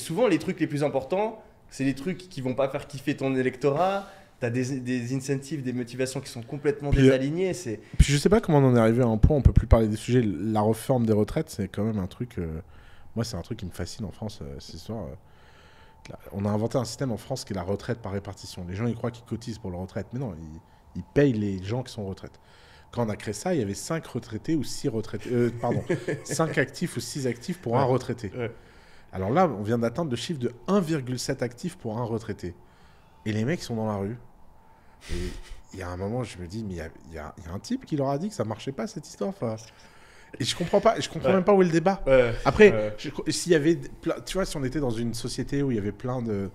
souvent, les trucs les plus importants, c'est les trucs qui vont pas faire kiffer ton électorat. T'as des incentives, des motivations qui sont complètement désalignées. Puis je sais pas comment on en est arrivé à un point, on peut plus parler des sujets. La réforme des retraites, c'est quand même un truc... moi, c'est un truc qui me fascine en France, cette histoire. On a inventé un système en France qui est la retraite par répartition. Les gens, ils croient qu'ils cotisent pour leur retraite. Mais non, ils payent les gens qui sont en retraite. Quand on a créé ça, il y avait 5 retraités ou 6 retraités... 5 actifs ou 6 actifs pour un retraité. Ouais. Alors là, on vient d'atteindre le chiffre de 1,7 actifs pour un retraité. Et les mecs sont dans la rue. Et il y a un moment, je me dis, mais il y a un type qui leur a dit que ça marchait pas, cette histoire. Enfin, et je comprends pas, même pas où est le débat. Après, s'il y avait, tu vois, si on était dans une société où il y avait plein de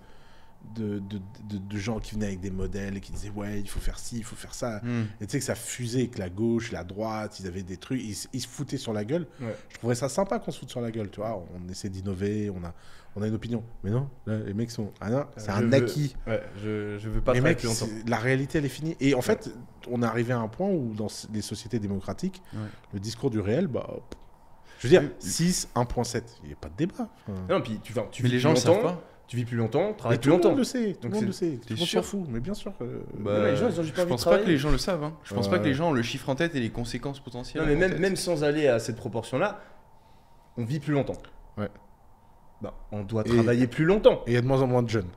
gens qui venaient avec des modèles et qui disaient ouais, il faut faire ci, il faut faire ça. Et tu sais que ça fusait, que la gauche, la droite, ils avaient des trucs, ils se foutaient sur la gueule. Je trouverais ça sympa qu'on se foute sur la gueule, tu vois. On essaie d'innover, on a une opinion. Mais non, là, les mecs sont... Ah non, c'est un acquis. Je veux pas travailler plus longtemps. La réalité, elle est finie. Et en fait, on est arrivé à un point où, dans les sociétés démocratiques, le discours du réel, je veux dire, 6, 1,7, il n'y a pas de débat. Non, puis tu mais les gens ne savent pas. Tu vis plus longtemps, travailles plus longtemps. Tout le monde le sait. Tout le monde s'en fout, mais bien sûr. Les gens, ils ont juste pas envie de travailler. Je pense pas que les gens le savent. Hein. Je pense pas que les gens ont le chiffre en tête et les conséquences potentielles. Non, mais même sans aller à cette proportion-là, on vit plus longtemps. Ouais. On doit travailler plus longtemps. Et il y a de moins en moins de jeunes.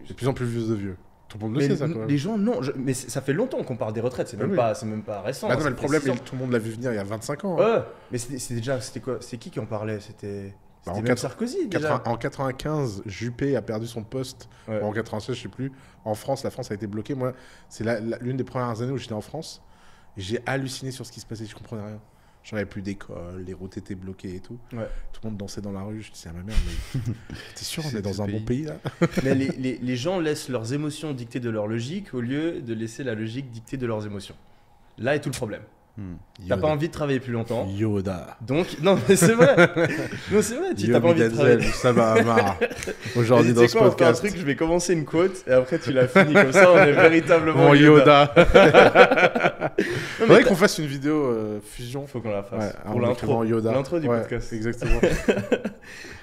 De plus en plus de vieux. Tout le monde le sait, ça, quand même. Les gens, non. Mais ça fait longtemps qu'on parle des retraites. C'est même pas récent. Non, mais le problème, tout le monde l'a vu venir il y a 25 ans. Ouais. Mais c'était quoi? C'est qui en parlait? C'était même Sarkozy, déjà. En 95, Juppé a perdu son poste. Ouais. En 96, je sais plus. En France, la France a été bloquée. Moi, c'est l'une des premières années où j'étais en France. Et j'ai halluciné sur ce qui se passait. Je comprenais rien. J'en avais plus d'école, les routes étaient bloquées et tout. Ouais. Tout le monde dansait dans la rue. Je disais à ma mère, mais t'es sûr, on est dans un bon pays là? Mais les gens laissent leurs émotions dicter de leur logique au lieu de laisser la logique dicter de leurs émotions. Là est tout le problème. T'as pas envie de travailler plus longtemps. Yoda. Donc, non, mais c'est vrai. Non, c'est vrai. Tu t'as pas envie de travailler. Ça va marre. Aujourd'hui, dans ce podcast. Un truc, je vais commencer une quote et après tu l'as fini. Comme ça, on est véritablement mon Yoda. Il faudrait qu'on fasse une vidéo fusion. Faut qu'on la fasse. Ouais, pour l'intro. L'intro du podcast. Exactement.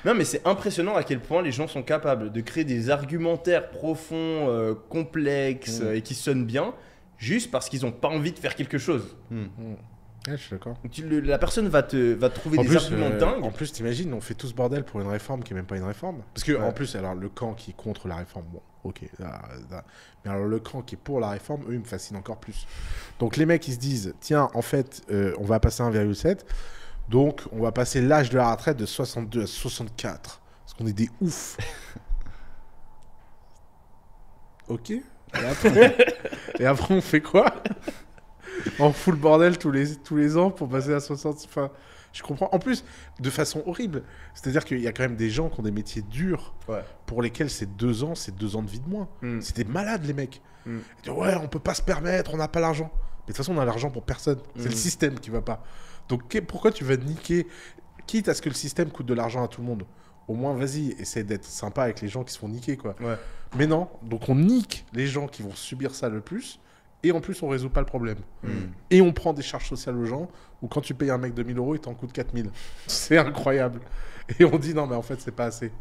Non, mais c'est impressionnant à quel point les gens sont capables de créer des argumentaires profonds, complexes et qui sonnent bien. Juste parce qu'ils n'ont pas envie de faire quelque chose. Ouais, je suis d'accord. La personne va te trouver des arguments dingues. En plus, t'imagines, on fait tout ce bordel pour une réforme qui n'est même pas une réforme. Parce que, en plus, alors, le camp qui est contre la réforme, bon, ok. Mais alors, le camp qui est pour la réforme, eux, ils me fascinent encore plus. Donc, les mecs, ils se disent, tiens, en fait, on va passer à 1,7. Donc, on va passer l'âge de la retraite de 62 à 64. Parce qu'on est des oufs. Ok. Et après, on fait quoi? On fout le bordel tous les ans pour passer à 60. Enfin, je comprends. En plus, de façon horrible. C'est-à-dire qu'il y a quand même des gens qui ont des métiers durs pour lesquels c'est 2 ans de vie de moins. C'est des malades, les mecs. Ils disent, ouais, on peut pas se permettre, on n'a pas l'argent. Mais de toute façon, on a l'argent pour personne. C'est le système qui va pas. Donc, pourquoi tu vas niquer, quitte à ce que le système coûte de l'argent à tout le monde? Au moins, vas-y, essaie d'être sympa avec les gens qui se font niquer, quoi. Ouais. Mais non, donc on nique les gens qui vont subir ça le plus, et en plus, on résout pas le problème. Et on prend des charges sociales aux gens, où quand tu payes un mec 2 000 €, il t'en coûte 4 000. C'est incroyable. Et on dit, non, mais en fait, c'est pas assez.